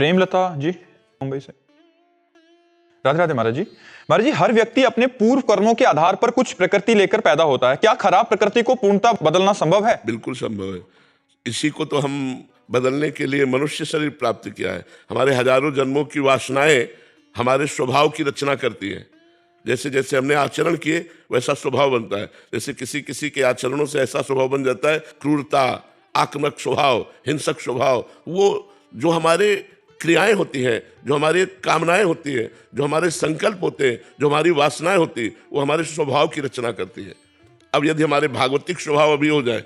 प्रेमलता जी मुंबई से। राधे राधे महाराज जी। महाराज जी, हर व्यक्ति अपने पूर्व कर्मों के आधार पर कुछ प्रकृति लेकर पैदा होता है। क्या खराब प्रकृति को पूर्णतः बदलना संभव है? बिल्कुल संभव है। इसी को तो हम बदलने के लिए मनुष्य शरीर प्राप्त किया है। हमारे हजारों जन्मों की वासनाएं हमारे स्वभाव की रचना करती हैं। जैसे जैसे हमने आचरण किए वैसा स्वभाव बनता है। जैसे किसी किसी के आचरणों से ऐसा स्वभाव बन जाता है, क्रूरता, आक्रामक स्वभाव, हिंसक स्वभाव। वो जो हमारे क्रियाएं होती हैं, जो हमारी कामनाएं होती हैं, जो हमारे संकल्प होते हैं, जो हमारी वासनाएं होती हैं, वो हमारे स्वभाव की रचना करती है। अब यदि हमारे भागवतिक स्वभाव अभी हो जाए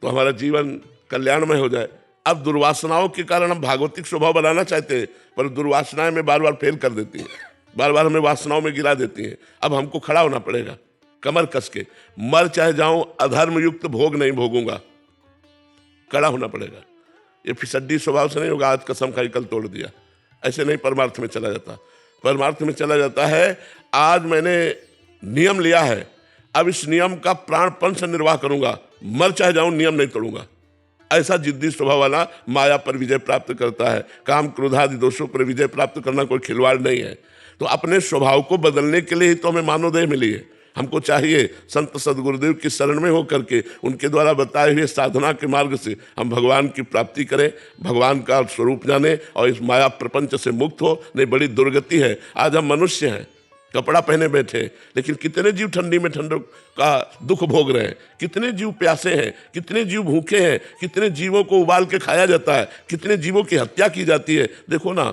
तो हमारा जीवन कल्याणमय हो जाए। अब दुर्वासनाओं के कारण हम भागवतिक स्वभाव बनाना चाहते हैं, पर दुर्वासनाएं में बार बार फेल कर देती हैं, बार बार हमें वासनाओं में गिरा देती हैं। अब हमको खड़ा होना पड़ेगा कमर कस के, मर चाहे जाऊं अधर्म युक्त भोग नहीं भोगूंगा, खड़ा होना पड़ेगा। ये फिसड्डी स्वभाव से नहीं होगा, आज कसम खाई कल तोड़ दिया, ऐसे नहीं परमार्थ में चला जाता। परमार्थ में चला जाता है, आज मैंने नियम लिया है, अब इस नियम का प्राणपण से निर्वाह करूंगा, मर चाहे जाऊं नियम नहीं तोड़ूंगा। ऐसा जिद्दी स्वभाव वाला माया पर विजय प्राप्त करता है। काम क्रोध आदि दोषों पर विजय प्राप्त करना कोई खिलवाड़ नहीं है। तो अपने स्वभाव को बदलने के लिए ही तो हमें मानवदेह मिली है। हमको चाहिए संत सदगुरुदेव की शरण में होकर के उनके द्वारा बताए हुए साधना के मार्ग से हम भगवान की प्राप्ति करें, भगवान का स्वरूप जाने और इस माया प्रपंच से मुक्त हो। नहीं, बड़ी दुर्गति है। आज हम मनुष्य हैं, कपड़ा पहने बैठे, लेकिन कितने जीव ठंडी में ठंड का दुख भोग रहे हैं, कितने जीव प्यासे हैं, कितने जीव भूखे हैं, कितने जीवों को उबाल के खाया जाता है, कितने जीवों की हत्या की जाती है। देखो ना,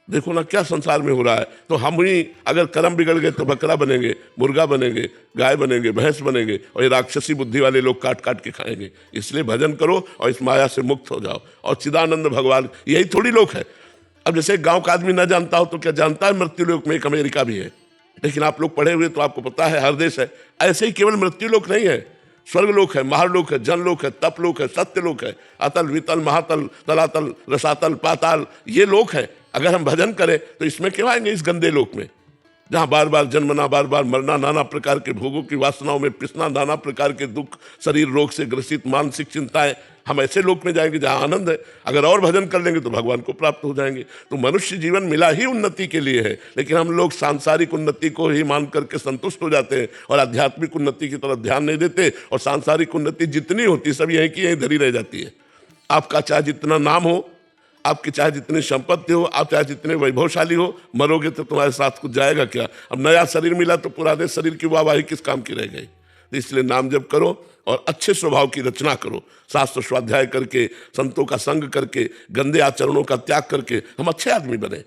देखो ना क्या संसार में हो रहा है। तो हम ही अगर कर्म बिगड़ गए तो बकरा बनेंगे, मुर्गा बनेंगे, गाय बनेंगे, भैंस बनेंगे, और ये राक्षसी बुद्धि वाले लोग काट काट के खाएंगे। इसलिए भजन करो और इस माया से मुक्त हो जाओ। और चिदानंद भगवान, यही थोड़ी लोग है। अब जैसे गांव का आदमी ना जानता हो तो क्या जानता है मृत्युलोक में एक अमेरिका भी है। लेकिन आप लोग पढ़े हुए तो आपको पता है हर देश है। ऐसे ही केवल मृत्युलोक नहीं है, स्वर्गलोक है, महालोक है, जनलोक है, तपलोक है, सत्यलोक है, अतल वितल महातल तलातल रसातल पाताल, ये लोक है। अगर हम भजन करें तो इसमें क्यों आएंगे, इस गंदे लोक में, जहाँ बार बार जन्मना, बार बार मरना, नाना प्रकार के भोगों की वासनाओं में पिसना, नाना प्रकार के दुख, शरीर रोग से ग्रसित, मानसिक चिंताएं। हम ऐसे लोक में जाएंगे जहाँ आनंद है। अगर और भजन कर लेंगे तो भगवान को प्राप्त हो जाएंगे। तो मनुष्य जीवन मिला ही उन्नति के लिए है, लेकिन हम लोग सांसारिक उन्नति को ही मान करके संतुष्ट हो जाते हैं और आध्यात्मिक उन्नति की तरफ ध्यान नहीं देते। और सांसारिक उन्नति जितनी होती सब यहीं की यहीं धरी रह जाती है। आपका चाहे जितना नाम हो, आपकी चाहे जितनी संपत्ति हो, आप चाहे जितने वैभवशाली हो, मरोगे तो तुम्हारे साथ कुछ जाएगा क्या। अब नया शरीर मिला तो पुराने शरीर की वाहवाही किस काम की रह गई। तो इसलिए नाम जप करो और अच्छे स्वभाव की रचना करो, शास्त्र स्वाध्याय करके, संतों का संग करके, गंदे आचरणों का त्याग करके हम अच्छे आदमी बने।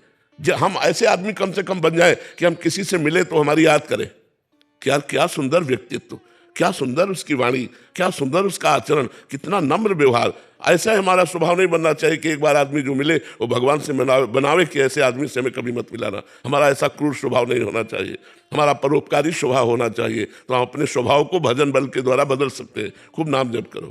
हम ऐसे आदमी कम से कम बन जाए कि हम किसी से मिले तो हमारी याद करें, क्या क्या सुंदर व्यक्तित्व, क्या सुंदर उसकी वाणी, क्या सुंदर उसका आचरण, कितना नम्र व्यवहार। ऐसा हमारा स्वभाव नहीं बनना चाहिए कि एक बार आदमी जो मिले वो भगवान से बनावे कि ऐसे आदमी से हमें कभी मत मिलाना। हमारा ऐसा क्रूर स्वभाव नहीं होना चाहिए, हमारा परोपकारी स्वभाव होना चाहिए। तो हम अपने स्वभाव को भजन बल के द्वारा बदल सकते हैं। खूब नाम जप करो।